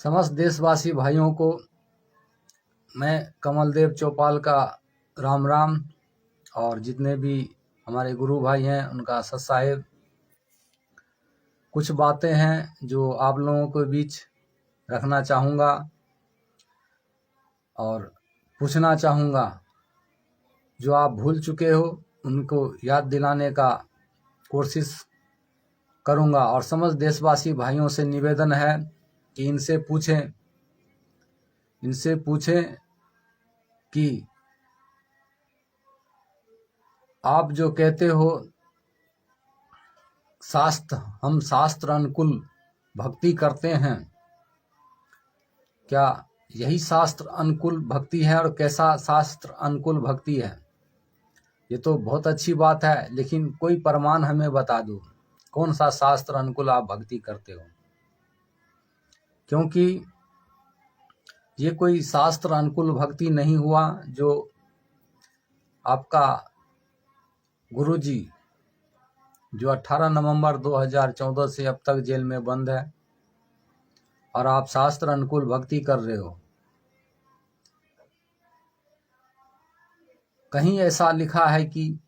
समस्त देशवासी भाइयों को मैं कमलदेव चौपाल का राम राम, और जितने भी हमारे गुरु भाई हैं उनका सत साहेब। कुछ बातें हैं जो आप लोगों के बीच रखना चाहूँगा और पूछना चाहूँगा। जो आप भूल चुके हो उनको याद दिलाने का कोशिश करूँगा। और समस्त देशवासी भाइयों से निवेदन है कि इनसे पूछें कि आप जो कहते हो हम शास्त्र अनुकूल भक्ति करते हैं, क्या यही शास्त्र अनुकूल भक्ति है? और कैसा शास्त्र अनुकूल भक्ति है? ये तो बहुत अच्छी बात है, लेकिन कोई प्रमाण हमें बता दो, कौन सा शास्त्र अनुकूल आप भक्ति करते हो? क्योंकि ये कोई शास्त्र अनुकूल भक्ति नहीं हुआ जो आपका गुरुजी, जो 18 नवंबर 2014 से अब तक जेल में बंद है, और आप शास्त्र अनुकूल भक्ति कर रहे हो। कहीं ऐसा लिखा है कि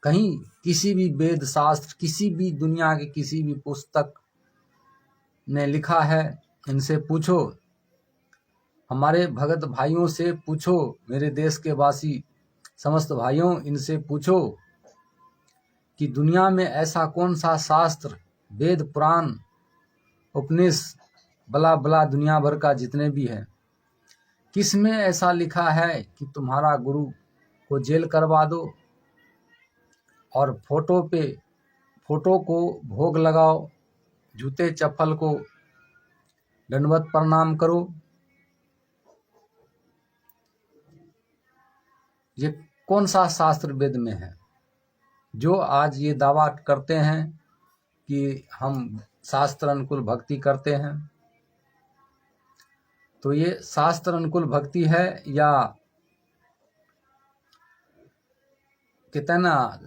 कहीं किसी भी वेद शास्त्र, किसी भी दुनिया के किसी भी पुस्तक ने लिखा है? इनसे पूछो, हमारे भगत भाइयों से पूछो, मेरे देश के वासी समस्त भाइयों, इनसे पूछो कि दुनिया में ऐसा कौन सा शास्त्र, वेद, पुराण, उपनिषद, बला बला दुनिया भर का जितने भी है, किसमें ऐसा लिखा है कि तुम्हारा गुरु को जेल करवा दो और फोटो को भोग लगाओ, जूते चप्पल को दंडवत प्रणाम करो? ये कौन सा शास्त्र वेद में है जो आज ये दावा करते हैं कि हम शास्त्र अनुकूल भक्ति करते हैं? तो ये शास्त्र अनुकूल भक्ति है या कहते हैं ना,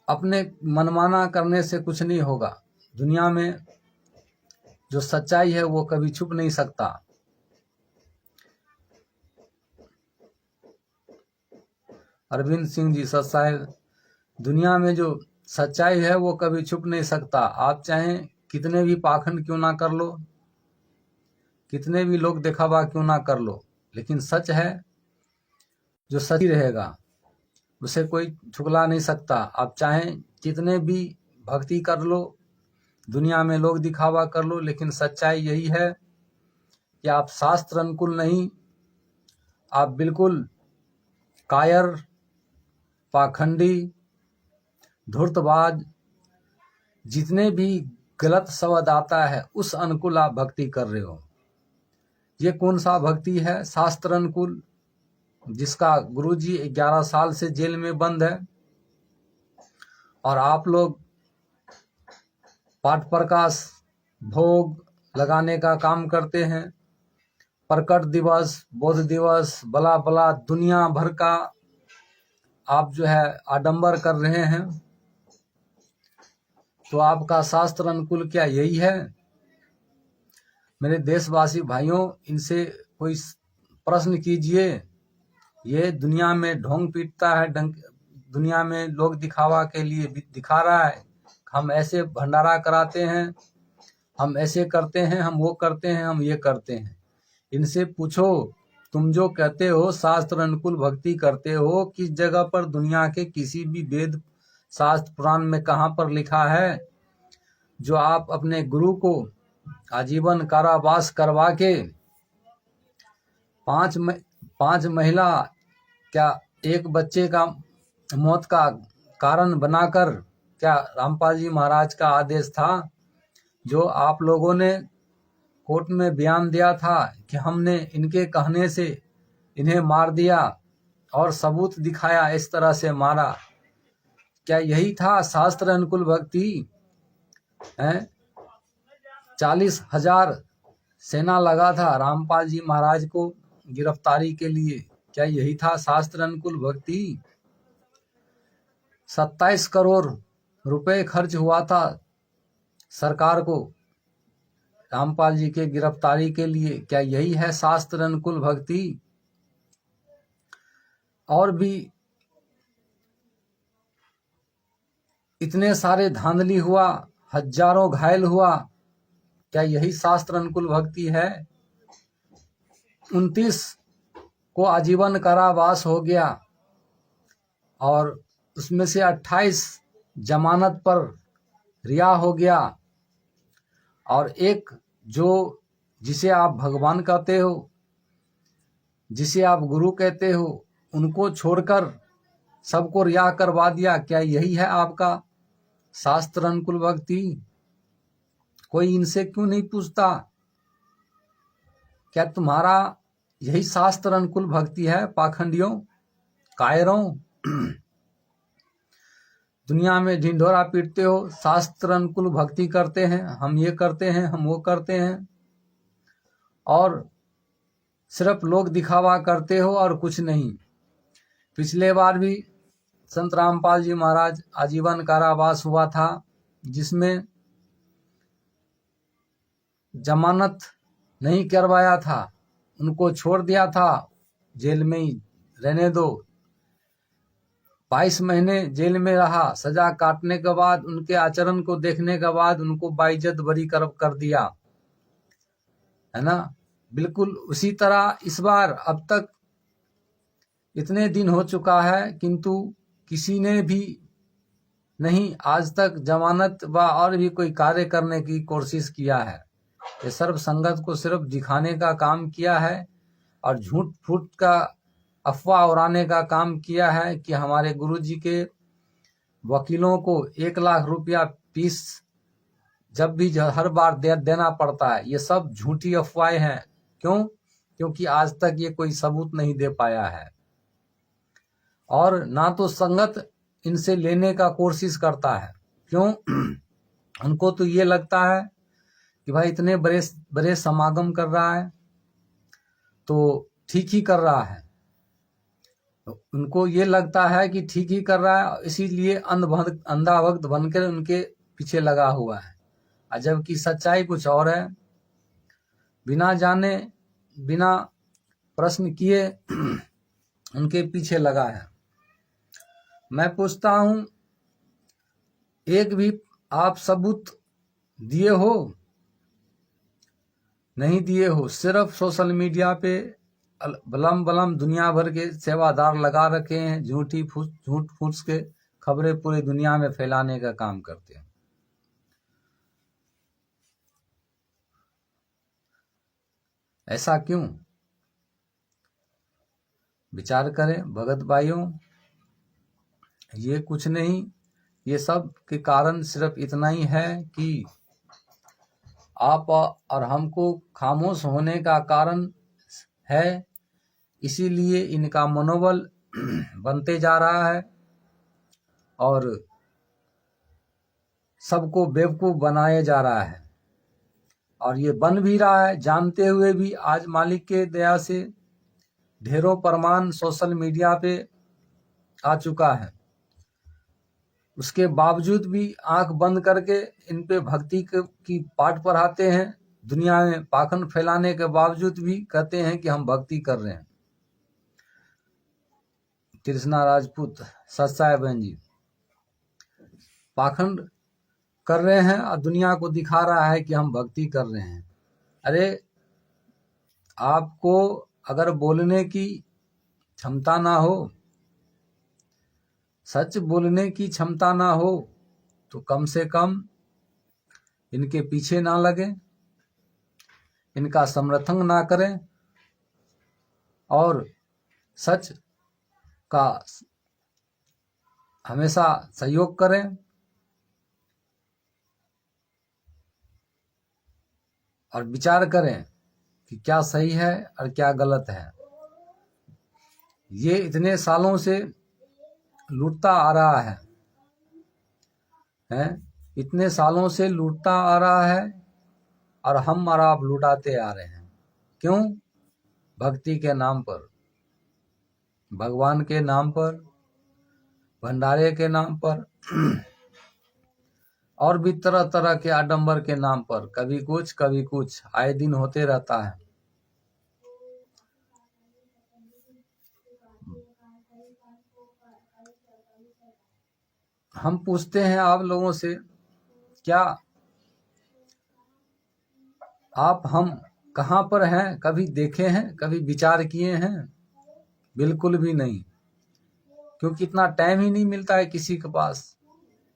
अपने मनमाना करने से कुछ नहीं होगा। दुनिया में जो सच्चाई है वो कभी छुप नहीं सकता। अरविंद सिंह जी सत साहेब, दुनिया में जो सच्चाई है वो कभी छुप नहीं सकता। आप चाहें कितने भी पाखंड क्यों ना कर लो, कितने भी लोग दिखावा क्यों ना कर लो, लेकिन सच है जो सच ही रहेगा, उसे कोई छुपला नहीं सकता। आप चाहें कितने भी भक्ति कर लो, दुनिया में लोग दिखावा कर लो, लेकिन सच्चाई यही है कि आप शास्त्र अनुकूल नहीं, आप बिल्कुल कायर, पाखंडी, धूर्तबाज, जितने भी गलत शब्द आता है उस अनुकूल आप भक्ति कर रहे हो। ये कौन सा भक्ति है शास्त्र अनुकूल, जिसका गुरुजी 11 साल से जेल में बंद है, और आप लोग पाठ प्रकाश भोग लगाने का काम करते हैं? प्रकट दिवस, बौद्ध दिवस, बला बला दुनिया भर का आप जो है आडंबर कर रहे हैं। तो आपका शास्त्र अनुकूल क्या यही है? मेरे देशवासी भाइयों, इनसे कोई प्रश्न कीजिए। ये दुनिया में ढोंग पीटता है, दुनिया में लोग दिखावा के लिए दिखा रहा है, हम ऐसे भंडारा कराते हैं, हम ऐसे करते हैं, हम वो करते हैं, हम ये करते हैं। इनसे पूछो, तुम जो कहते हो शास्त्र अनुकूल भक्ति करते हो, किस जगह पर दुनिया के किसी भी वेद, शास्त्र, पुराण में कहाँ पर लिखा है जो आप अपने गुरु को आजीवन कारावास करवा के पांच महिला, क्या एक बच्चे का मौत का कारण बनाकर, क्या रामपाल जी महाराज का आदेश था जो आप लोगों ने कोर्ट में बयान दिया था कि हमने इनके कहने से इन्हें मार दिया और सबूत दिखाया, इस तरह से मारा? क्या यही था शास्त्र अनुकूल भक्ति? 40,000 सेना लगा था रामपाल जी महाराज को गिरफ्तारी के लिए, क्या यही था शास्त्र अनुकूल भक्ति? 27 करोड़ रुपए खर्च हुआ था सरकार को रामपाल जी के गिरफ्तारी के लिए। क्या यही है शास्त्र अनुकूल भक्ति? और भी इतने सारे धांधली हुआ, हजारों घायल हुआ, क्या यही शास्त्र अनुकूल भक्ति है? 29 को आजीवन कारावास हो गया और उसमें से 28 जमानत पर रिहा हो गया, और एक जिसे आप भगवान कहते हो, जिसे आप गुरु कहते हो, उनको छोड़कर सबको रिहा करवा दिया। क्या यही है आपका शास्त्र अनुकूल भक्ति? कोई इनसे क्यों नहीं पूछता? क्या तुम्हारा यही शास्त्र अनुकूल भक्ति है? पाखंडियों, कायरों, दुनिया में ढिंढोरा पीटते हो, शास्त्र अनुकूल भक्ति करते हैं, हम ये करते हैं, हम वो करते हैं, और सिर्फ लोग दिखावा करते हो और कुछ नहीं। पिछले बार भी संत रामपाल जी महाराज आजीवन कारावास हुआ था, जिसमें जमानत नहीं करवाया था, उनको छोड़ दिया था, जेल में ही रहने दो। 22 महीने जेल में रहा। सजा काटने के बाद, उनके आचरण को देखने के बाद उनको बाइज्जत बरी कर दिया, है ना। बिल्कुल उसी तरह इस बार, अब तक इतने दिन हो चुका है, किंतु किसी ने भी नहीं आज तक जमानत व और भी कोई कार्य करने की कोशिश किया है। ये सर्व संगत को सिर्फ दिखाने का काम किया है और झूठ फूट का अफवाह उड़ाने का काम किया है कि हमारे गुरुजी के वकीलों को 1 लाख रुपया फीस जब भी हर बार देना पड़ता है। ये सब झूठी अफवाहें हैं। क्यों? क्योंकि आज तक ये कोई सबूत नहीं दे पाया है, और ना तो संगत इनसे लेने का कोशिश करता है। क्यों? उनको तो ये लगता है कि भाई इतने बड़े समागम कर रहा है तो ठीक ही कर रहा है, उनको ये लगता है कि ठीक ही कर रहा है, इसीलिए अंधा भक्त बनकर उनके पीछे लगा हुआ है। जबकि सच्चाई कुछ और है। बिना जाने, बिना प्रश्न किए उनके पीछे लगा है। मैं पूछता हूं, एक भी आप सबूत दिए हो? नहीं दिए हो। सिर्फ सोशल मीडिया पे बलम दुनिया भर के सेवादार लगा रखे हैं, झूठ फूस के खबरें पूरी दुनिया में फैलाने का काम करते हैं। ऐसा क्यों? विचार करें भगत भाइयों। ये कुछ नहीं, ये सब के कारण सिर्फ इतना ही है कि आप और हमको खामोश होने का कारण है, इसीलिए इनका मनोबल बनते जा रहा है और सबको बेवकूफ बनाया जा रहा है। और ये बन भी रहा है जानते हुए भी। आज मालिक के दया से ढेरों प्रमाण सोशल मीडिया पे आ चुका है, उसके बावजूद भी आंख बंद करके इन पे भक्ति की पाठ पढ़ाते हैं। दुनिया में पाखंड फैलाने के बावजूद भी कहते हैं कि हम भक्ति कर रहे हैं। कृष्णा राजपूत, सच्चाई बहन जी, पाखंड कर रहे हैं और दुनिया को दिखा रहा है कि हम भक्ति कर रहे हैं। अरे आपको अगर बोलने की क्षमता ना हो, सच बोलने की क्षमता ना हो, तो कम से कम इनके पीछे ना लगे, इनका समर्थन ना करें और सच का हमेशा सहयोग करें और विचार करें कि क्या सही है और क्या गलत है। ये इतने सालों से लूटता आ रहा है, इतने सालों से लूटता आ रहा है और हम और आप लुटाते आ रहे हैं। क्यों? भक्ति के नाम पर, भगवान के नाम पर, भंडारे के नाम पर और भी तरह तरह के आडंबर के नाम पर कभी कुछ आए दिन होते रहता है। हम पूछते हैं आप लोगों से, क्या आप हम कहाँ पर हैं कभी देखे हैं, कभी विचार किए हैं? बिल्कुल भी नहीं, क्योंकि इतना टाइम ही नहीं मिलता है किसी के पास।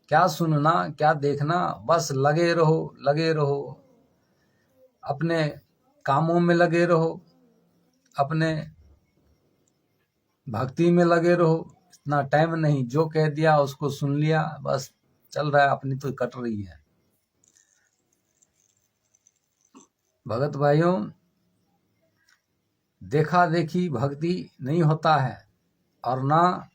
क्या सुनना, क्या देखना, बस लगे रहो, अपने कामों में लगे रहो, अपने भक्ति में लगे रहो। इतना टाइम नहीं, जो कह दिया उसको सुन लिया, बस चल रहा है, अपनी तो कट रही है। भगत भाइयों, देखा देखी भक्ति नहीं होता है, और ना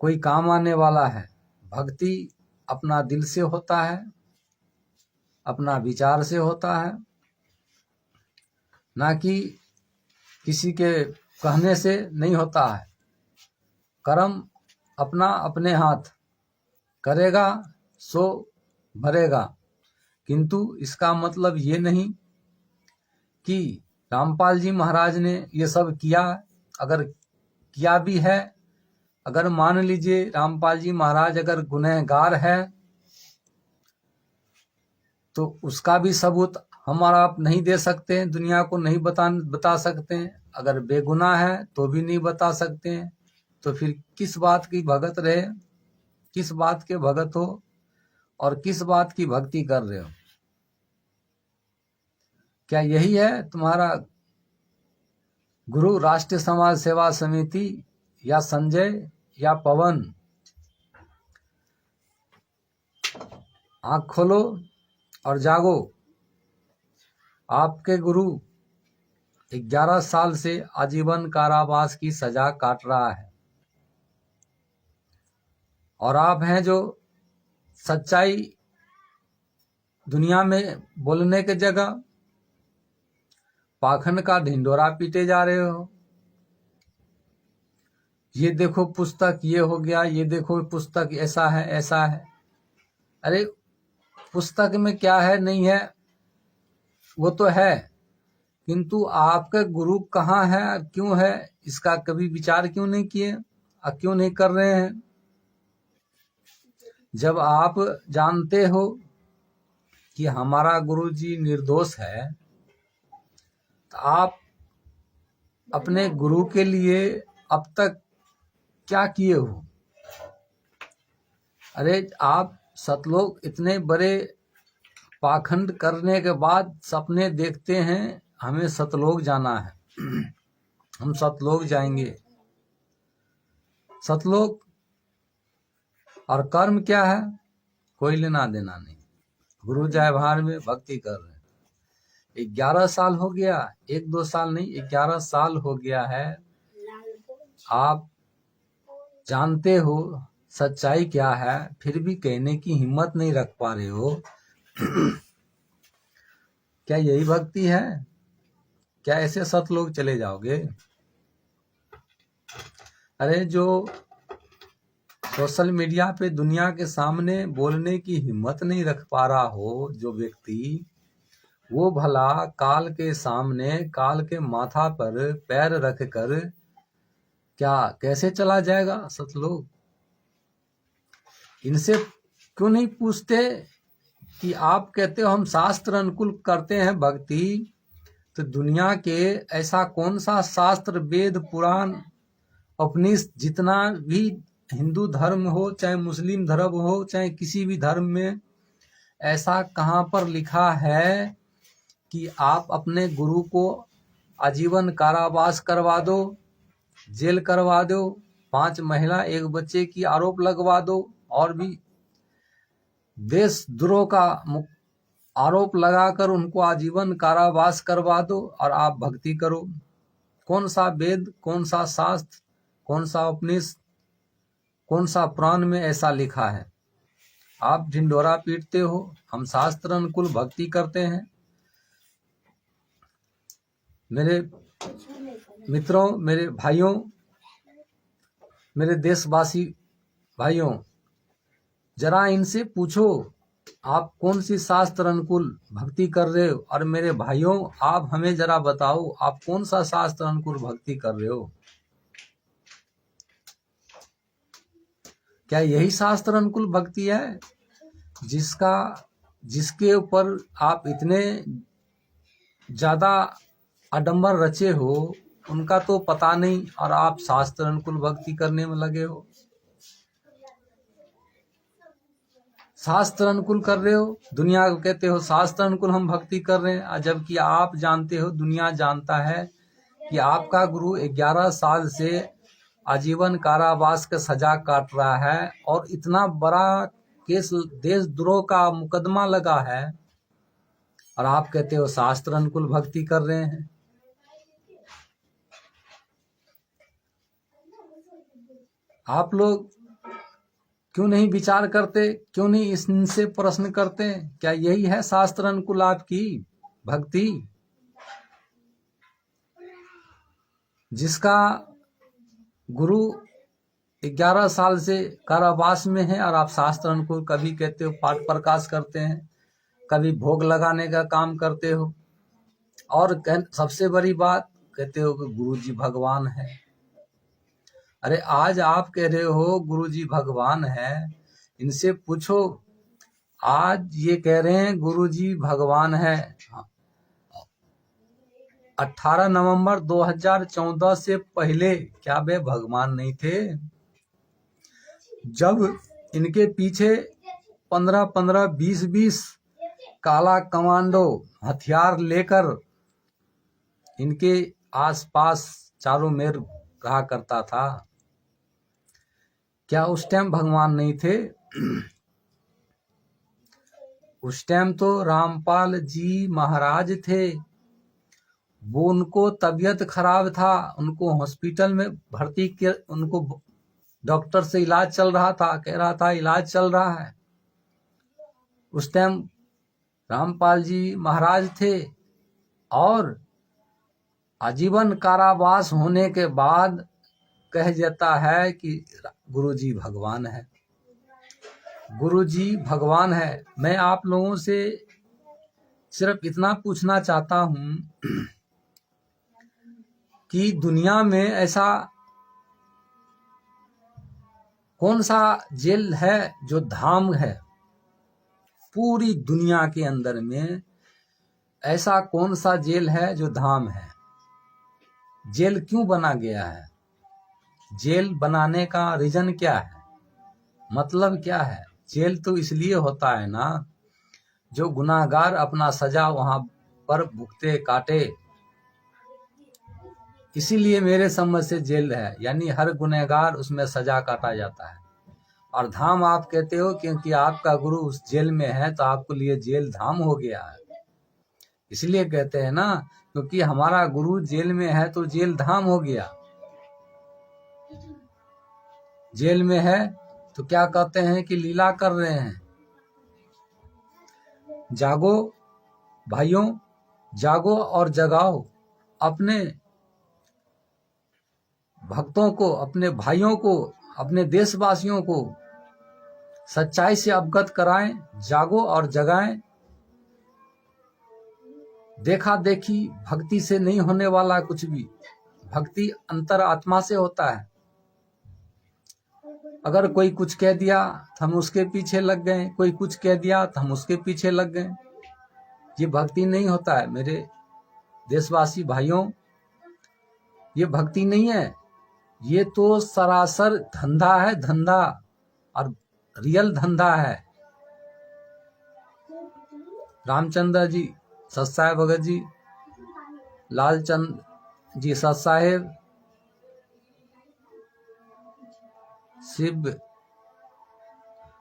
कोई काम आने वाला है। भक्ति अपना दिल से होता है, अपना विचार से होता है, ना कि किसी के कहने से नहीं होता है। कर्म अपना अपने हाथ, करेगा सो भरेगा। किंतु इसका मतलब ये नहीं कि रामपाल जी महाराज ने ये सब किया। अगर किया भी है, अगर मान लीजिए रामपाल जी महाराज अगर गुनहगार है, तो उसका भी सबूत हमारा आप नहीं दे सकते हैं, दुनिया को नहीं बता सकते हैं। अगर बेगुनाह है तो भी नहीं बता सकते हैं। तो फिर किस बात की भगत रहे, किस बात के भगत हो, और किस बात की भक्ति कर रहे हो? क्या यही है तुम्हारा गुरु राष्ट्रीय समाज सेवा समिति, या संजय, या पवन? आंख खोलो और जागो। आपके गुरु 11 साल से आजीवन कारावास की सजा काट रहा है, और आप हैं जो सच्चाई दुनिया में बोलने के जगह पाखंड का ढिंडोरा पीटे जा रहे हो। ये देखो पुस्तक ये हो गया, ये देखो पुस्तक ऐसा है ऐसा है। अरे पुस्तक में क्या है नहीं है वो तो है, किंतु आपका गुरु कहाँ है, क्यों है, इसका कभी विचार क्यों नहीं किए, और क्यों नहीं कर रहे हैं? जब आप जानते हो कि हमारा गुरु जी निर्दोष है, तो आप अपने गुरु के लिए अब तक क्या किए हो? अरे आप सतलोक इतने बड़े पाखंड करने के बाद सपने देखते हैं हमें सतलोक जाना है। हम सतलोक जाएंगे। सतलोक और कर्म क्या है, कोई लेना देना नहीं। गुरु जय भार में भक्ति कर रहे हैं। 11 साल हो गया, 1-2 साल नहीं, 11 साल हो गया है। आप जानते हो सच्चाई क्या है, फिर भी कहने की हिम्मत नहीं रख पा रहे हो। क्या यही भक्ति है? क्या ऐसे सतलोक चले जाओगे? अरे जो सोशल मीडिया पे दुनिया के सामने बोलने की हिम्मत नहीं रख पा रहा हो जो व्यक्ति, वो भला काल के सामने, काल के माथा पर पैर रख कर क्या कैसे चला जाएगा सतलोक? इनसे क्यों नहीं पूछते कि आप कहते हो हम शास्त्र अनुकूल करते हैं भक्ति, तो दुनिया के ऐसा कौन सा शास्त्र, वेद, पुराण, उपनिषद, जितना भी हिंदू धर्म हो, चाहे मुस्लिम धर्म हो, चाहे किसी भी धर्म में, ऐसा कहाँ पर लिखा है कि आप अपने गुरु को आजीवन कारावास करवा दो, जेल करवा दो, 5 महिला 1 बच्चे की आरोप लगवा दो, और भी देशद्रोह का आरोप लगाकर उनको आजीवन कारावास करवा दो, और आप भक्ति करो? कौन सा वेद, कौन सा शास्त्र, कौन सा उपनिषद, कौन सा पुराण में ऐसा लिखा है? आप ढिंडोरा पीटते हो, हम शास्त्र अनुकूल भक्ति करते हैं। मेरे मित्रों, मेरे भाइयों, मेरे देशवासी भाइयों, जरा इनसे पूछो आप कौन सी शास्त्र अनुकूल भक्ति कर रहे हो। और मेरे भाइयों, आप हमें जरा बताओ आप कौन सा शास्त्र अनुकूल भक्ति कर रहे हो। क्या यही शास्त्र अनुकूल भक्ति है जिसके ऊपर आप इतने ज्यादा आडंबर रचे हो, उनका तो पता नहीं और आप शास्त्र अनुकूल भक्ति करने में लगे हो। शास्त्र अनुकूल कर रहे हो, दुनिया को कहते हो शास्त्र अनुकूल हम भक्ति कर रहे हैं, जबकि आप जानते हो, दुनिया जानता है कि आपका गुरु 11 साल से आजीवन कारावास का सजा काट रहा है और इतना बड़ा केस देशद्रोह का मुकदमा लगा है और आप कहते हो शास्त्र अनुकूल भक्ति कर रहे हैं। आप लोग क्यों नहीं विचार करते, क्यों नहीं इनसे प्रश्न करते? क्या यही है शास्त्र अनुकूल आपकी भक्ति, जिसका गुरु 11 साल से कारावास में है और आप शास्त्र अनुकूल कभी कहते हो पाठ प्रकाश करते हैं, कभी भोग लगाने का काम करते हो, और सबसे बड़ी बात कहते हो कि गुरु जी भगवान है। अरे आज आप कह रहे हो गुरु जी भगवान है, इनसे पूछो, आज ये कह रहे हैं गुरु जी भगवान है। 18 नवंबर 2014 से पहले क्या वे भगवान नहीं थे? जब इनके पीछे 15-15, 20-20 काला कमांडो हथियार लेकर इनके आसपास चारों मेर रहा करता था, क्या उस टाइम भगवान नहीं थे? उस टाइम तो रामपाल जी महाराज थे। वो उनको तबीयत खराब था, उनको हॉस्पिटल में भर्ती किया, उनको डॉक्टर से इलाज चल रहा था, कह रहा था इलाज चल रहा है। उस टाइम रामपाल जी महाराज थे और आजीवन कारावास होने के बाद कह जाता है कि गुरुजी भगवान है, गुरुजी भगवान है। मैं आप लोगों से सिर्फ इतना पूछना चाहता हूं कि दुनिया में ऐसा कौन सा जेल है जो धाम है? पूरी दुनिया के अंदर में ऐसा कौन सा जेल है जो धाम है? जेल क्यों बना गया है? जेल बनाने का रीजन क्या है, मतलब क्या है? जेल तो इसलिए होता है ना, जो गुनाहगार अपना सजा वहां पर भुगते काटे, इसीलिए मेरे समझ से जेल है, यानी हर गुनहगार उसमें सजा काटा जाता है। और धाम आप कहते हो क्योंकि आपका गुरु उस जेल में है, तो आपके लिए जेल धाम हो गया है, इसलिए कहते हैं ना, क्योंकि हमारा गुरु जेल में है तो जेल धाम हो गया। जेल में है तो क्या कहते हैं कि लीला कर रहे हैं। जागो भाइयों, जागो और जगाओ, अपने भक्तों को, अपने भाइयों को, अपने देशवासियों को सच्चाई से अवगत कराएं। जागो और जगाएं। देखा देखी भक्ति से नहीं होने वाला कुछ भी, भक्ति अंतर आत्मा से होता है। अगर कोई कुछ कह दिया तो हम उसके पीछे लग गए, कोई कुछ कह दिया तो हम उसके पीछे लग गए, ये भक्ति नहीं होता है मेरे देशवासी भाइयों, ये भक्ति नहीं है, ये तो सरासर धंधा है, धंधा, और रियल धंधा है। रामचंद्र जी सतसाहेब भगत जी, लालचंद जी सतसाहेब,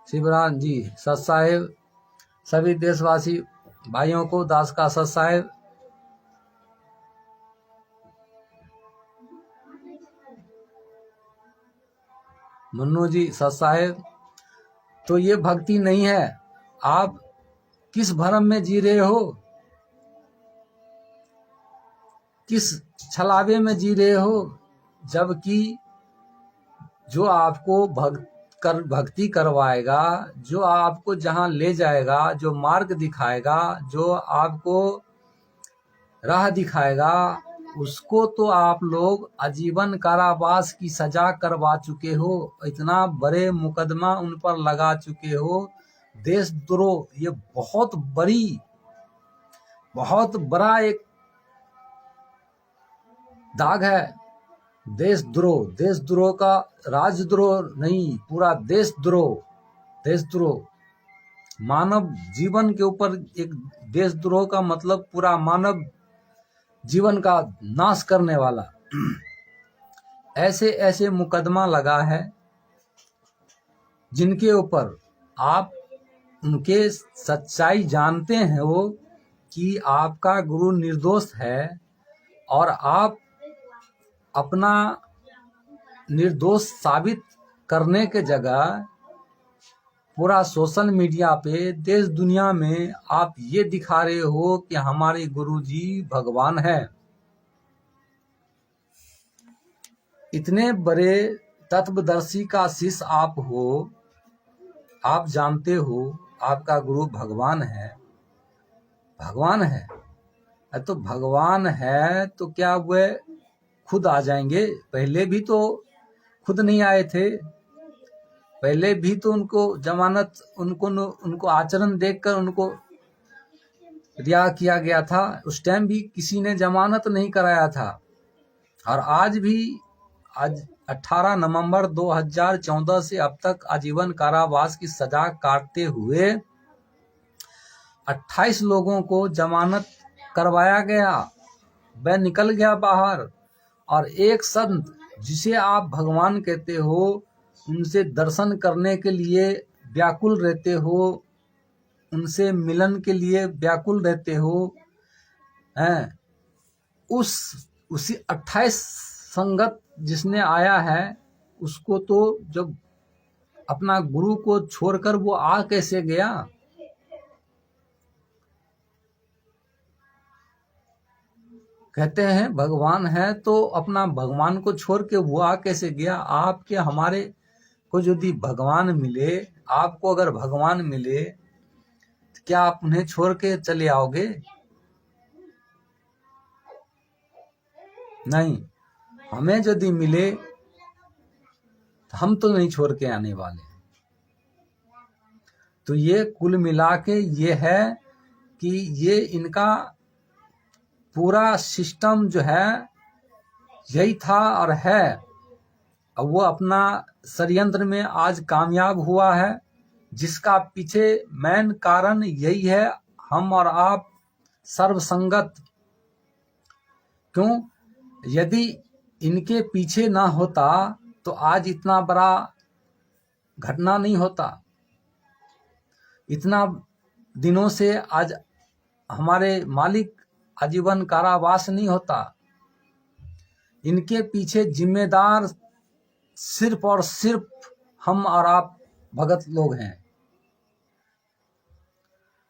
शिवराम जी सतसाहेब, सभी देशवासी भाइयों को दास का सतसाहेब। मुन्नू जी सतसाहेब। तो ये भक्ति नहीं है। आप किस भ्रम में जी रहे हो, किस छलावे में जी रहे हो, जबकि जो आपको भक्ति करवाएगा, जो आपको जहां ले जाएगा, जो मार्ग दिखाएगा, जो आपको राह दिखाएगा, उसको तो आप लोग आजीवन कारावास की सजा करवा चुके हो। इतना बड़े मुकदमा उन पर लगा चुके हो। देशद्रोह, ये बहुत बड़ा एक दाग है। देशद्रोह का राजद्रोह नहीं, पूरा देशद्रोह मानव जीवन के ऊपर एक देशद्रोह का मतलब पूरा मानव जीवन का नाश करने वाला। ऐसे ऐसे मुकदमा लगा है जिनके ऊपर आप उनके सच्चाई जानते हैं वो कि आपका गुरु निर्दोष है, और आप अपना निर्दोष साबित करने के जगह पूरा सोशल मीडिया पे देश दुनिया में आप ये दिखा रहे हो कि हमारे गुरुजी भगवान है। इतने बड़े तत्वदर्शी का शिष्य आप हो, आप जानते हो आपका गुरु भगवान है। तो भगवान है तो क्या वह खुद आ जाएंगे? पहले भी तो खुद नहीं आए थे। पहले भी तो उनको जमानत, उनको आचरण देखकर उनको रिहा किया गया था। उस टाइम भी किसी ने जमानत नहीं कराया था। और आज 18 नवंबर 2014 से अब तक आजीवन कारावास की सजा काटते हुए 28 लोगों को जमानत करवाया गया। वह निकल गया बाहर। और एक संत जिसे आप भगवान कहते हो, उनसे दर्शन करने के लिए व्याकुल रहते हो, उनसे मिलन के लिए व्याकुल रहते हो, हैं? उसी 28 संगत जिसने आया है, उसको तो जब अपना गुरु को छोड़कर वो आ कैसे गया? कहते हैं भगवान है तो अपना भगवान को छोड़ के वो आ कैसे गया? आपके हमारे को यदि भगवान मिले, आपको अगर भगवान मिले तो क्या आप उन्हें छोड़ के चले आओगे? नहीं। हमें यदि मिले तो हम तो नहीं छोड़ के आने वाले। तो ये कुल मिला के ये है कि ये इनका पूरा सिस्टम जो है यही था और है। अब वो अपना षड्यंत्र में आज कामयाब हुआ है, जिसका पीछे मेन कारण यही है, हम और आप सर्वसंगत। क्यों? यदि इनके पीछे ना होता तो आज इतना बड़ा घटना नहीं होता। इतना दिनों से आज हमारे मालिक आजीवन कारावास नहीं होता। इनके पीछे जिम्मेदार सिर्फ और सिर्फ हम और आप भगत लोग हैं।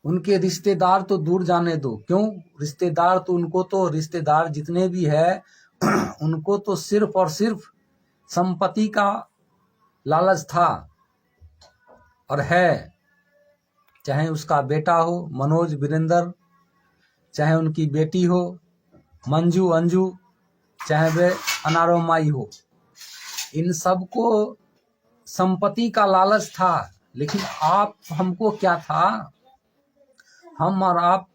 उनके रिश्तेदार तो दूर जाने दो। क्यों? रिश्तेदार तो रिश्तेदार जितने भी है उनको तो सिर्फ और सिर्फ संपत्ति का लालच था और है। चाहे उसका बेटा हो मनोज वीरेंद्र, चाहे उनकी बेटी हो मंजू अंजू, चाहे वे अनारोमाई हो, इन सबको संपत्ति का लालच था। लेकिन आप हमको क्या था? हम और आप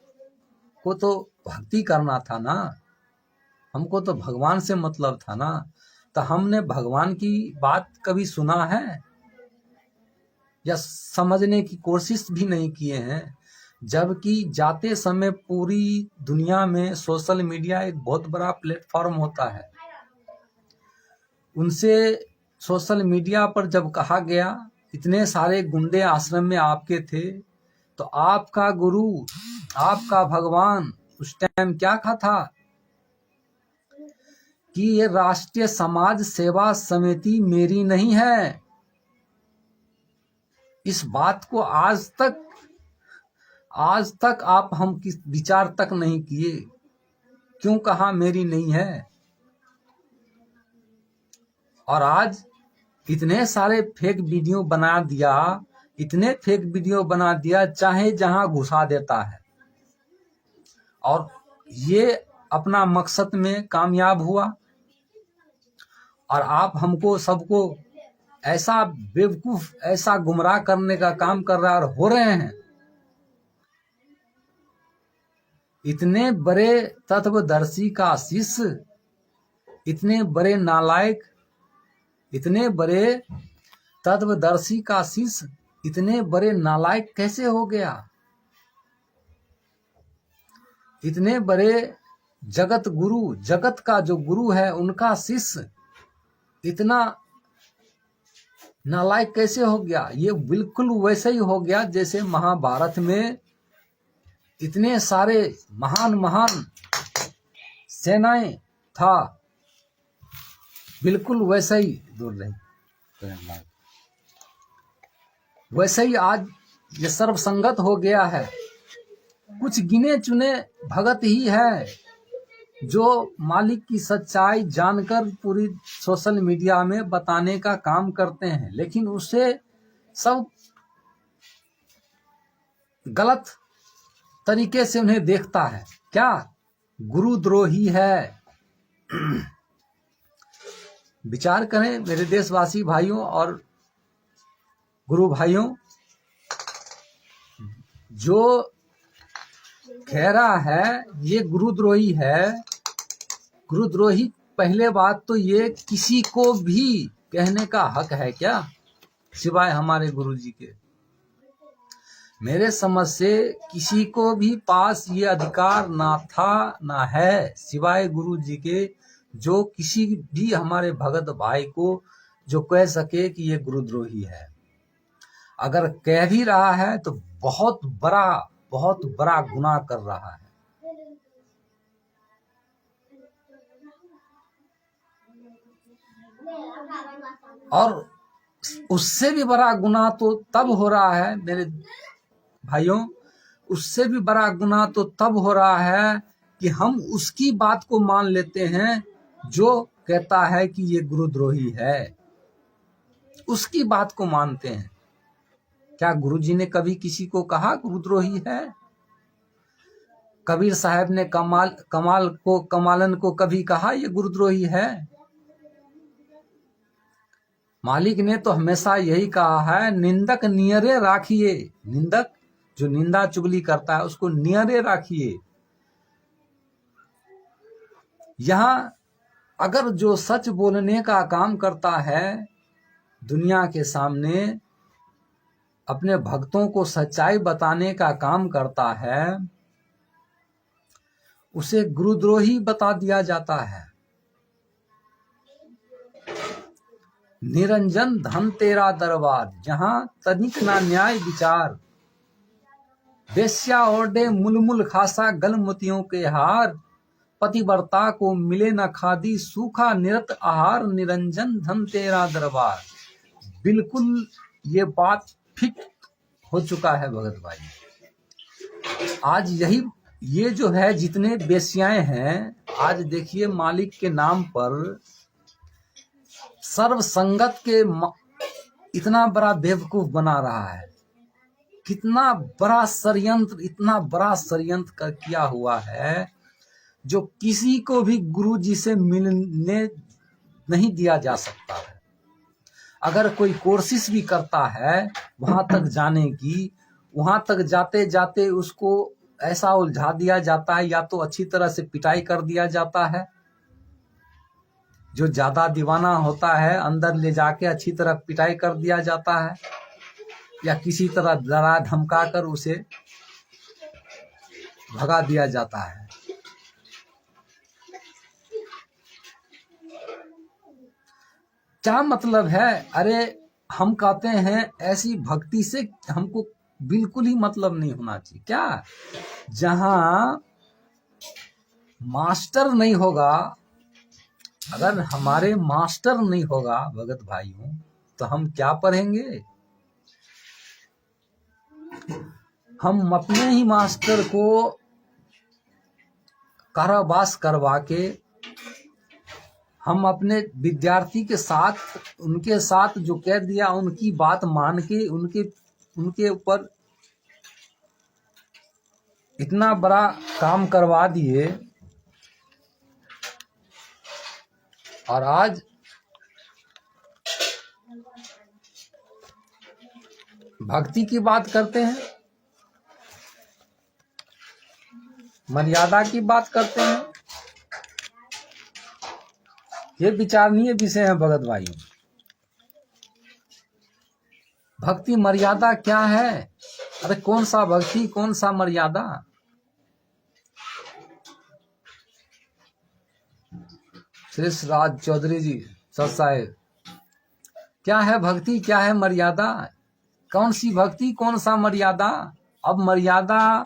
को तो भक्ति करना था ना। हमको तो भगवान से मतलब था ना। तो हमने भगवान की बात कभी सुना है या समझने की कोशिश भी नहीं किए हैं। जबकि जाते समय पूरी दुनिया में सोशल मीडिया एक बहुत बड़ा प्लेटफॉर्म होता है। उनसे सोशल मीडिया पर जब कहा गया इतने सारे गुंडे आश्रम में आपके थे, तो आपका गुरु, आपका भगवान उस टाइम क्या कहा था कि ये राष्ट्रीय समाज सेवा समिति मेरी नहीं है। इस बात को आज तक आप हम किस विचार तक नहीं किए। क्यों कहा मेरी नहीं है? और आज इतने सारे फेक वीडियो बना दिया, इतने फेक वीडियो बना दिया, चाहे जहां घुसा देता है, और ये अपना मकसद में कामयाब हुआ। और आप हमको सबको ऐसा बेवकूफ, ऐसा गुमराह करने का काम कर रहा है और हो रहे हैं। इतने बड़े तत्वदर्शी का शिष्य, इतने बड़े नालायक, इतने बड़े तत्वदर्शी का शिष्य इतने बड़े नालायक कैसे हो गया? इतने बड़े जगत गुरु, जगत का जो गुरु है उनका शिष्य इतना नालायक कैसे हो गया? ये बिल्कुल वैसे ही हो गया जैसे महाभारत में इतने सारे महान महान सेनाएं था, बिल्कुल वैसे ही दूर रही, वैसे ही आज ये सर्वसंगत हो गया है। कुछ गिने चुने भगत ही है जो मालिक की सच्चाई जानकर पूरी सोशल मीडिया में बताने का काम करते हैं, लेकिन उसे सब गलत तरीके से उन्हें देखता है। क्या? गुरुद्रोही है। विचार करें मेरे देशवासी भाइयों और गुरु भाइयों, जो कह रहा है ये गुरुद्रोही है। गुरुद्रोही, पहले बात तो ये किसी को भी कहने का हक है क्या, सिवाय हमारे गुरु जी के? मेरे समझ से किसी को भी पास ये अधिकार ना था ना है, सिवाय गुरु जी के, जो किसी भी हमारे भगत भाई को जो कह सके कि ये गुरुद्रोही है। अगर कह भी रहा है तो बहुत बड़ा गुनाह कर रहा है। और उससे भी बड़ा गुनाह तो तब हो रहा है मेरे भाइयों, उससे भी बड़ा गुनाह तो तब हो रहा है कि हम उसकी बात को मान लेते हैं जो कहता है कि ये गुरुद्रोही है, उसकी बात को मानते हैं। क्या गुरुजी ने कभी किसी को कहा गुरुद्रोही है? कबीर साहब ने कमालन को कभी कहा ये गुरुद्रोही है? मालिक ने तो हमेशा यही कहा है, निंदक नियरे राखिए। निंदक जो निंदा चुगली करता है उसको नियरे राखिए। यहां अगर जो सच बोलने का काम करता है, दुनिया के सामने अपने भक्तों को सच्चाई बताने का काम करता है, उसे गुरुद्रोही बता दिया जाता है। निरंजन धन तेरा दरबार, जहां तनिक ना न्याय विचार, वेश्या ओढ़े मुलमुल खासा गल मोतियों के हार, पतिव्रता को मिले न खादी सूखा निरत आहार, निरंजन धन तेरा दरबार। बिल्कुल ये बात फिट हो चुका है भगत भाई। आज यही ये जो है जितने बेश्याएं हैं, आज देखिए मालिक के नाम पर सर्व संगत के इतना बड़ा बेवकूफ बना रहा है। कितना बड़ा षड्यंत्र, इतना बड़ा षड्यंत्र किया हुआ है जो किसी को भी गुरु जी से मिलने नहीं दिया जा सकता है। अगर कोई कोशिश भी करता है वहां तक जाने की, वहां तक जाते जाते उसको ऐसा उलझा दिया जाता है, या तो अच्छी तरह से पिटाई कर दिया जाता है, जो ज्यादा दीवाना होता है अंदर ले जाके अच्छी तरह पिटाई कर दिया जाता है, या किसी तरह डरा धमका कर उसे भगा दिया जाता है। क्या मतलब है? अरे हम कहते हैं ऐसी भक्ति से हमको बिल्कुल ही मतलब नहीं होना चाहिए। क्या? जहां मास्टर नहीं होगा, अगर हमारे मास्टर नहीं होगा भगत भाइयों, तो हम क्या पढ़ेंगे? हम अपने ही मास्टर को कारावास करवा के हम अपने विद्यार्थी के साथ उनके साथ जो कह दिया उनकी बात मान के उनके ऊपर इतना बड़ा काम करवा दिए, और आज भक्ति की बात करते हैं, मर्यादा की बात करते हैं। ये विचारणीय विषय है भगत भाइयों। भक्ति मर्यादा क्या है? अरे कौन सा भक्ति, कौन सा मर्यादा? श्री राज चौधरी जी सर साहेब, क्या है भक्ति, क्या है मर्यादा? कौन सी भक्ति, कौन सा मर्यादा? अब मर्यादा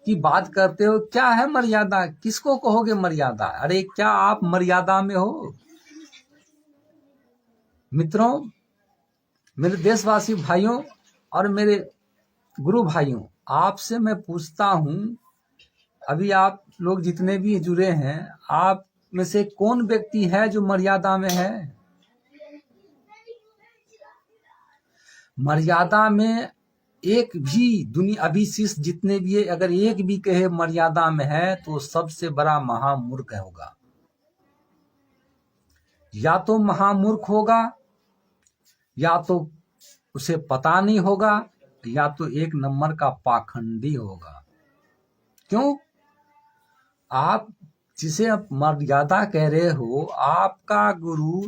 की बात करते हो, क्या है मर्यादा? किसको कहोगे मर्यादा? अरे क्या आप मर्यादा में हो? मित्रों, मेरे देशवासी भाइयों और मेरे गुरु भाइयों, आपसे मैं पूछता हूं, अभी आप लोग जितने भी जुड़े हैं, आप में से कौन व्यक्ति है जो मर्यादा में है? मर्यादा में एक भी दुनिया अभी शिष्य जितने भी है, अगर एक भी कहे मर्यादा में है तो सबसे बड़ा महामूर्ख होगा। या तो महामूर्ख होगा, या तो उसे पता नहीं होगा, या तो एक नंबर का पाखंडी होगा। क्यों? आप जिसे आप मर्यादा कह रहे हो, आपका गुरु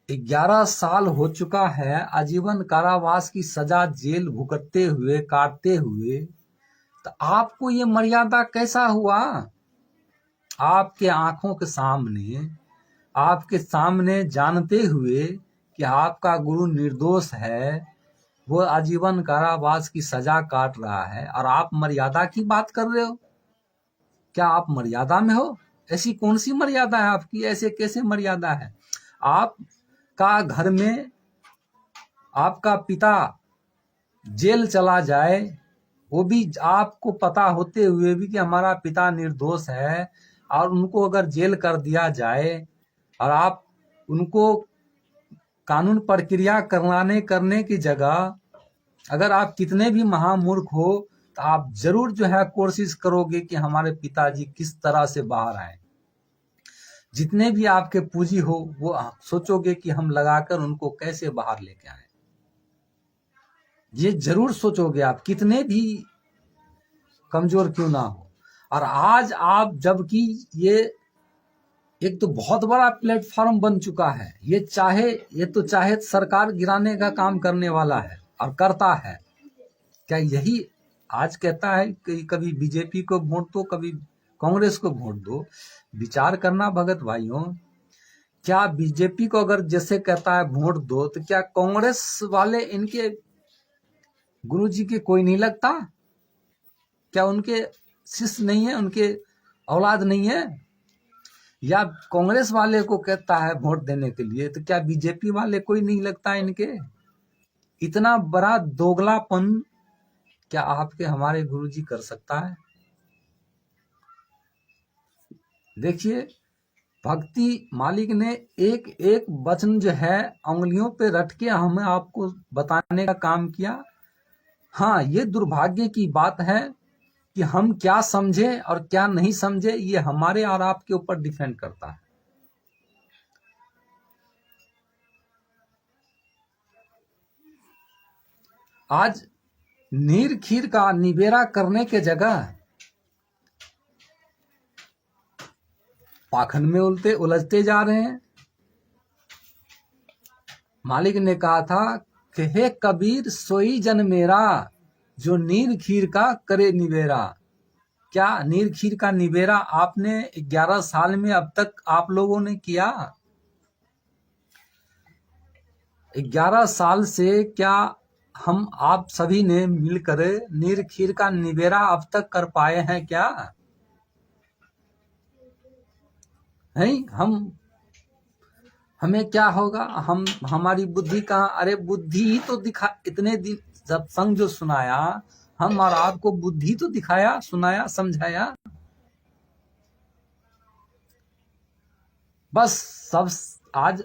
11 साल हो चुका है आजीवन कारावास की सजा जेल भुगतते हुए, काटते हुए, तो आपको ये मर्यादा कैसा हुआ? आपके आंखों के सामने, आपके सामने जानते हुए कि आपका गुरु निर्दोष है, वो आजीवन कारावास की सजा काट रहा है, और आप मर्यादा की बात कर रहे हो? क्या आप मर्यादा में हो? ऐसी कौन सी मर्यादा है आपकी? ऐसे कैसे मर्यादा है? आप का घर में आपका पिता जेल चला जाए, वो भी आपको पता होते हुए भी कि हमारा पिता निर्दोष है, और उनको अगर जेल कर दिया जाए, और आप उनको कानून प्रक्रिया करने की जगह, अगर आप कितने भी महामूर्ख हो, तो आप जरूर जो है कोशिश करोगे कि हमारे पिताजी किस तरह से बाहर आए। जितने भी आपके पूंजी हो वो सोचोगे कि हम लगाकर उनको कैसे बाहर लेके आए। ये जरूर सोचोगे आप, कितने भी कमजोर क्यों ना हो। और आज आप, जबकि ये एक तो बहुत बड़ा प्लेटफॉर्म बन चुका है, ये तो चाहे सरकार गिराने का काम करने वाला है और करता है। क्या यही आज कहता है कि कभी बीजेपी को वोट दो, कभी कांग्रेस को वोट दो? विचार करना भगत भाइयों, क्या बीजेपी को अगर जैसे कहता है वोट दो, तो क्या कांग्रेस वाले इनके गुरुजी के कोई नहीं लगता? क्या उनके शिष्य नहीं है, उनके औलाद नहीं है? या कांग्रेस वाले को कहता है वोट देने के लिए, तो क्या बीजेपी वाले कोई नहीं लगता इनके? इतना बड़ा दोगलापन क्या आपके हमारे गुरुजी कर सकता है? देखिए, भक्ति मालिक ने एक एक वचन जो है उंगलियों पे रट के हमें आपको बताने का काम किया। हाँ, ये दुर्भाग्य की बात है कि हम क्या समझे और क्या नहीं समझे, ये हमारे और आपके ऊपर डिपेंड करता है। आज नीर खीर का निबेरा करने के जगह पाखंड में उलझते जा रहे हैं। मालिक ने कहा था कि हे कबीर सोई जन मेरा, जो नीर खीर का करे निबेरा। क्या नीर खीर का निबेरा आपने 11 साल में अब तक आप लोगों ने किया? 11 साल से क्या हम आप सभी ने मिलकर नीर खीर का निबेरा अब तक कर पाए हैं क्या? नहीं, हमें क्या होगा? हमारी बुद्धि कहाँ? अरे बुद्धि ही तो दिखा, इतने दिन सत्संग जो सुनाया, हम और आपको बुद्धि तो दिखाया, सुनाया, समझाया। बस सब आज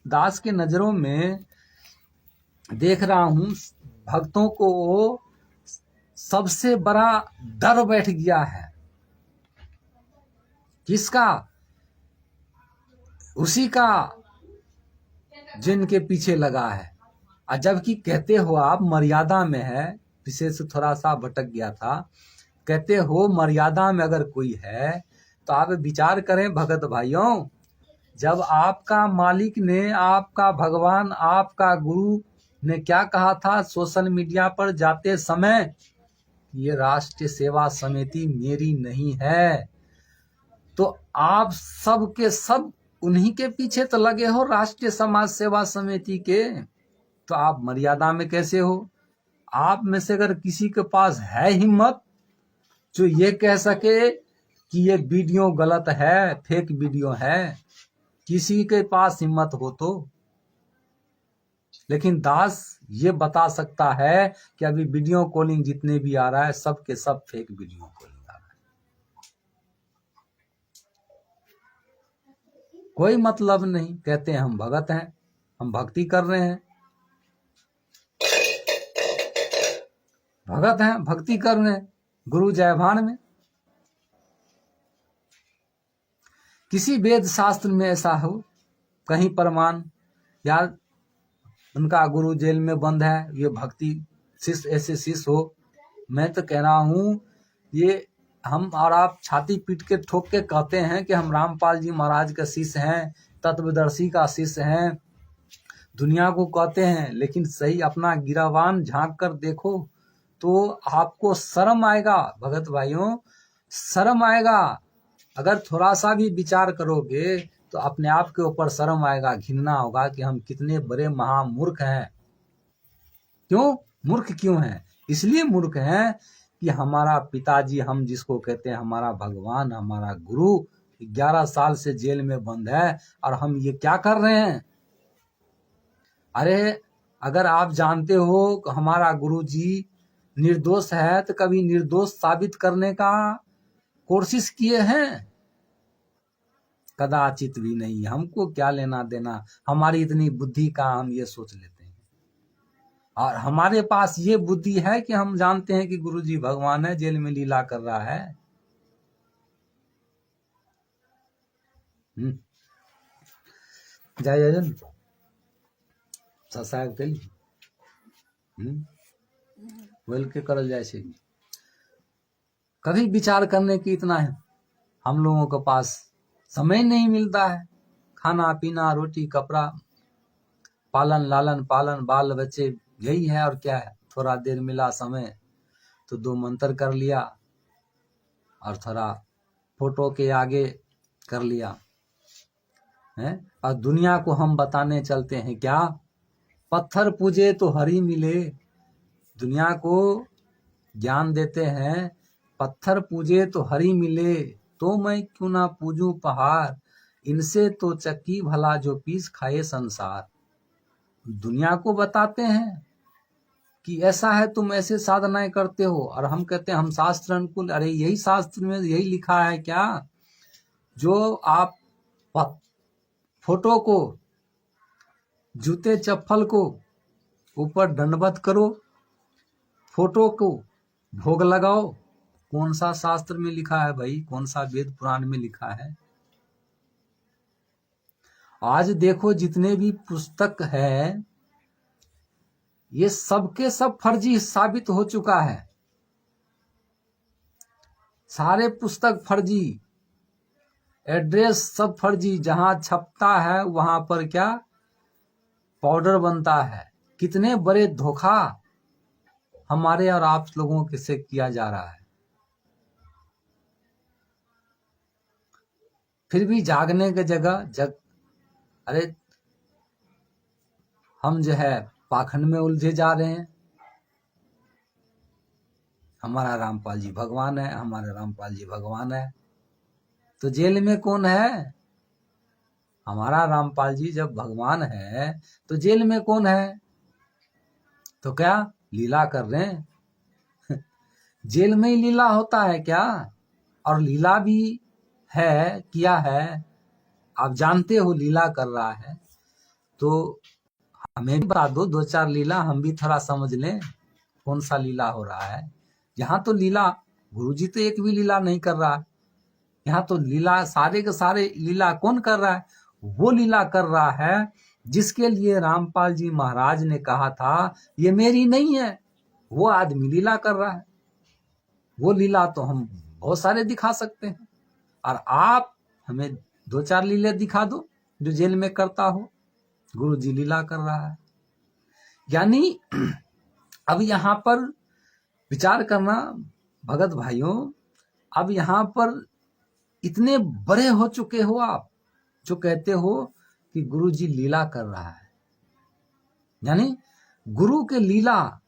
दास के नजरों में देख रहा हूं, भक्तों को वो सबसे बड़ा डर बैठ गया है। किसका? उसी का जिनके पीछे लगा है। और जबकि कहते हो आप मर्यादा में है, विशेष थोड़ा सा भटक गया था, कहते हो मर्यादा में अगर कोई है तो आप विचार करें भगत भाइयों, जब आपका मालिक ने, आपका भगवान, आपका गुरु ने क्या कहा था सोशल मीडिया पर जाते समय, ये राष्ट्रीय सेवा समिति मेरी नहीं है, तो आप सब के सब उन्हीं के पीछे तो लगे हो, राष्ट्रीय समाज सेवा समिति के, तो आप मर्यादा में कैसे हो? आप में से अगर किसी के पास है हिम्मत जो ये कह सके कि ये वीडियो गलत है, फेक वीडियो है, किसी के पास हिम्मत हो तो, लेकिन दास ये बता सकता है कि अभी वीडियो कॉलिंग जितने भी आ रहा है सब के सब फेक वीडियो कॉलिंग आ रहा है। कोई मतलब नहीं, कहते हैं हम भगत हैं, हम भक्ति कर रहे हैं, भगत हैं, भक्ति कर रहे हैं गुरु जयभान में। किसी वेद शास्त्र में ऐसा हो कहीं प्रमाण, यार उनका गुरु जेल में बंद है, ये भक्ति शिष्य ऐसे शिष्य हो? मैं तो कह रहा हूं, ये हम और आप छाती पीट के ठोक के कहते हैं कि हम रामपाल जी महाराज का शिष्य हैं, तत्वदर्शी का शिष्य हैं, दुनिया को कहते हैं, लेकिन सही अपना गिरावान झांक कर देखो तो आपको शर्म आएगा भगत भाइयों, शर्म आएगा। अगर थोड़ा सा भी विचार करोगे तो अपने आप के ऊपर शर्म आएगा, घिनना होगा कि हम कितने बड़े महामूर्ख हैं। क्यों मूर्ख क्यों हैं? इसलिए मूर्ख हैं कि हमारा पिताजी, हम जिसको कहते हैं हमारा भगवान, हमारा गुरु, 11 साल से जेल में बंद है और हम ये क्या कर रहे हैं? अरे अगर आप जानते हो कि हमारा गुरु जी निर्दोष है तो कभी निर्दोष साबित करने का कोशिश किए हैं? कदाचित भी नहीं। हमको क्या लेना देना, हमारी इतनी बुद्धि का हम ये सोच लेते हैं। और हमारे पास ये बुद्धि है कि हम जानते हैं कि गुरुजी भगवान है, जेल में लीला कर रहा है। जय जय साहब के बोल के करल जाए से कभी विचार करने की इतना है हम लोगों के पास समय नहीं मिलता है। खाना पीना, रोटी कपड़ा, पालन लालन पालन, बाल बच्चे, यही है और क्या है। थोड़ा देर मिला समय तो 2 मंत्र कर लिया और थोड़ा फोटो के आगे कर लिया है। और दुनिया को हम बताने चलते हैं क्या, पत्थर पूजे तो हरि मिले। दुनिया को ज्ञान देते हैं, पत्थर पूजे तो हरि मिले, तो मैं क्यों ना पूजूं पहाड़, इनसे तो चक्की भला जो पीस खाए संसार। दुनिया को बताते हैं कि ऐसा है, तुम ऐसे साधनाएं करते हो, और हम कहते हैं हम शास्त्र अनुकूल। अरे यही शास्त्र में यही लिखा है क्या, जो आप फोटो को, जूते चप्पल को ऊपर दंडवत करो, फोटो को भोग लगाओ। कौन सा शास्त्र में लिखा है भाई? कौन सा वेद पुराण में लिखा है? आज देखो जितने भी पुस्तक है ये सबके सब फर्जी साबित हो चुका है। सारे पुस्तक फर्जी, एड्रेस सब फर्जी, जहां छपता है वहां पर क्या पाउडर बनता है। कितने बड़े धोखा हमारे और आप लोगों के से किया जा रहा है। फिर भी जागने की जगह अरे हम जो है पाखंड में उलझे जा रहे हैं। हमारा रामपाल जी भगवान है, हमारे रामपाल जी भगवान है, तो जेल में कौन है? हमारा रामपाल जी जब भगवान है तो जेल में कौन है? तो क्या लीला कर रहे हैं? जेल में ही लीला होता है क्या? और लीला भी है, किया है आप जानते हो लीला कर रहा है, तो हमें भी बता दो, 2-4 लीला हम भी थोड़ा समझ लें कौन सा लीला हो रहा है। यहाँ तो लीला, गुरुजी तो एक भी लीला नहीं कर रहा है। यहाँ तो लीला, सारे के सारे लीला कौन कर रहा है? वो लीला कर रहा है जिसके लिए रामपाल जी महाराज ने कहा था ये मेरी नहीं है, वो आदमी लीला कर रहा है। वो लीला तो हम बहुत सारे दिखा सकते हैं, और आप हमें 2-4 लीले दिखा दो जो जेल में करता हो। गुरु जी लीला कर रहा है। यानी अब यहाँ पर विचार करना भगत भाइयों, अब यहाँ पर इतने बड़े हो चुके हो आप, जो कहते हो कि गुरु जी लीला कर रहा है। यानी गुरु के लीला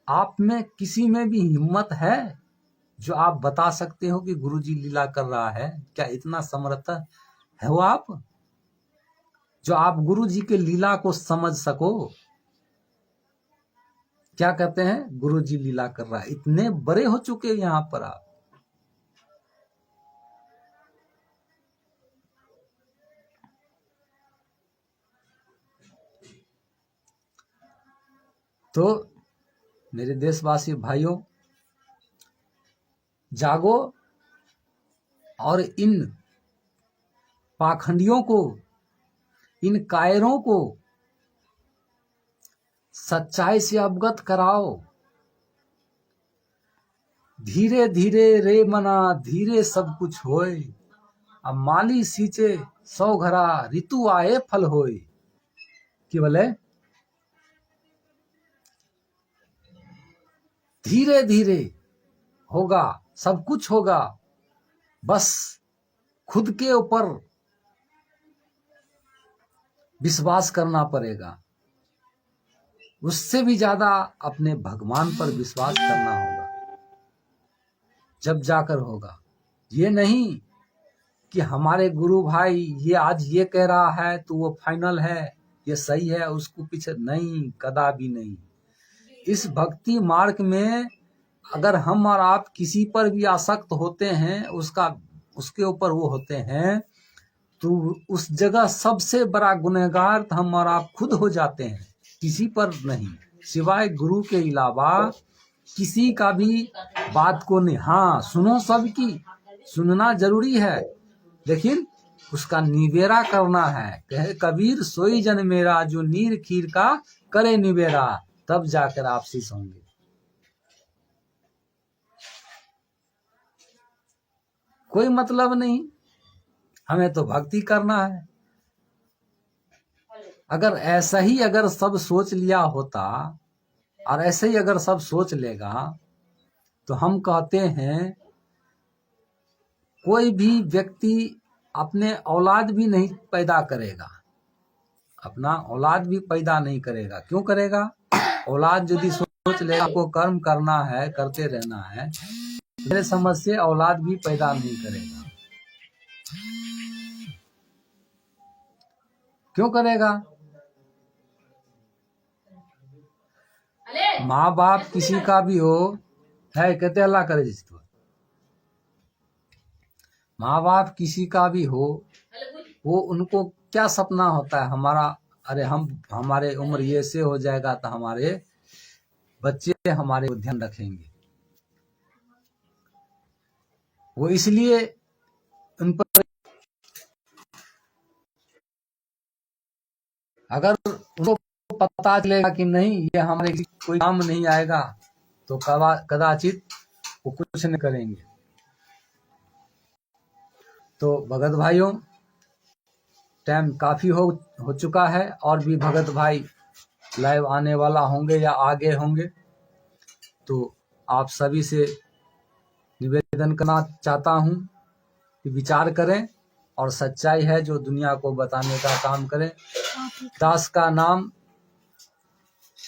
आप में किसी में भी हिम्मत है जो आप बता सकते हो कि गुरु जी लीला कर रहा है? क्या इतना समर्थ है वो आप, जो आप गुरु जी के लीला को समझ सको? क्या कहते हैं? गुरु जी लीला कर रहा है। इतने बड़े हो चुके यहां पर आप। तो मेरे देशवासी भाइयों, जागो और इन पाखंडियों को, इन कायरों को सच्चाई से अवगत कराओ। धीरे धीरे रे मना, धीरे सब कुछ होए। अब माली सींचे 100 घरा, ऋतु आए फल होए। कि बोले धीरे धीरे होगा, सब कुछ होगा, बस खुद के ऊपर विश्वास करना पड़ेगा। उससे भी ज्यादा अपने भगवान पर विश्वास करना होगा, जब जाकर होगा। ये नहीं कि हमारे गुरु भाई ये आज ये कह रहा है तो वो फाइनल है, ये सही है, उसको पीछे नहीं, कदापि नहीं। इस भक्ति मार्ग में अगर हम और आप किसी पर भी आसक्त होते हैं, उसके ऊपर वो होते हैं, तो उस जगह सबसे बड़ा गुनहगार हम और आप खुद हो जाते हैं, किसी पर नहीं, सिवाय गुरु के अलावा किसी का भी बात को नहीं। हाँ, सुनो, सबकी सुनना जरूरी है, लेकिन उसका निबेरा करना है। कहे कबीर सोई जन मेरा, जो नीर खीर का करे निबेरा, तब जाकर आप शीश होंगे। कोई मतलब नहीं, हमें तो भक्ति करना है। अगर ऐसा ही अगर सब सोच लिया होता, और ऐसे ही अगर सब सोच लेगा, तो हम कहते हैं कोई भी व्यक्ति अपने औलाद भी नहीं पैदा करेगा, अपना औलाद भी पैदा नहीं करेगा। क्यों करेगा? औलाद यदि सोच लेगा आपको कर्म करना है, करते रहना है, मेरे समझ से औलाद भी पैदा नहीं करेगा। क्यों करेगा? माँ बाप किसी का भी हो है, कहते अल्लाह करे जिसको, माँ बाप किसी का भी हो, वो उनको क्या सपना होता है हमारा, अरे हमारे उम्र ये से हो जाएगा तो हमारे बच्चे हमारे ध्यान रखेंगे। वो इसलिए उन पर, अगर उनको पता चलेगा कि नहीं ये हमारे कोई काम नहीं आएगा, तो कदाचित वो कुछ नहीं करेंगे। तो भगत भाइयों, टाइम काफी हो चुका है, और भी भगत भाई लाइव आने वाला होंगे या आगे होंगे, तो आप सभी से निवेदन करना चाहता हूं कि विचार करें और सच्चाई है जो दुनिया को बताने का काम करें। दास का नाम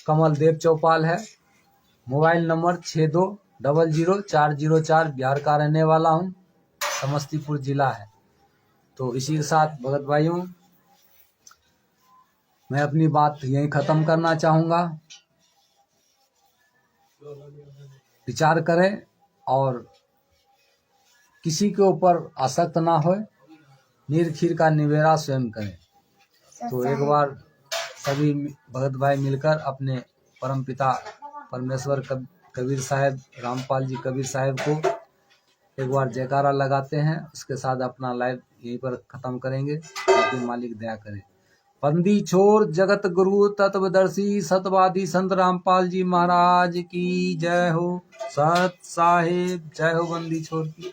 कमल देव चौपाल है, मोबाइल नंबर 62000404, बिहार का रहने वाला हूं, समस्तीपुर जिला है। तो इसी के साथ भगत भाइयों, मैं अपनी बात यहीं खत्म करना चाहूंगा। विचार करें और किसी के ऊपर आसक्त ना हो, नीर खीर का निवेरा स्वयं करें। तो एक बार सभी भगत भाई मिलकर अपने परमपिता परमेश्वर कबीर साहब, रामपाल जी कबीर साहब को एक बार जयकारा लगाते हैं। उसके साथ अपना लाइव यहीं पर खत्म करेंगे। ताकि मालिक दया करे। बंदी छोर जगत गुरु तत्वदर्शी सतवादी संत रामपाल जी महाराज की जय हो। सत साहेब जय हो बंदी छोर की।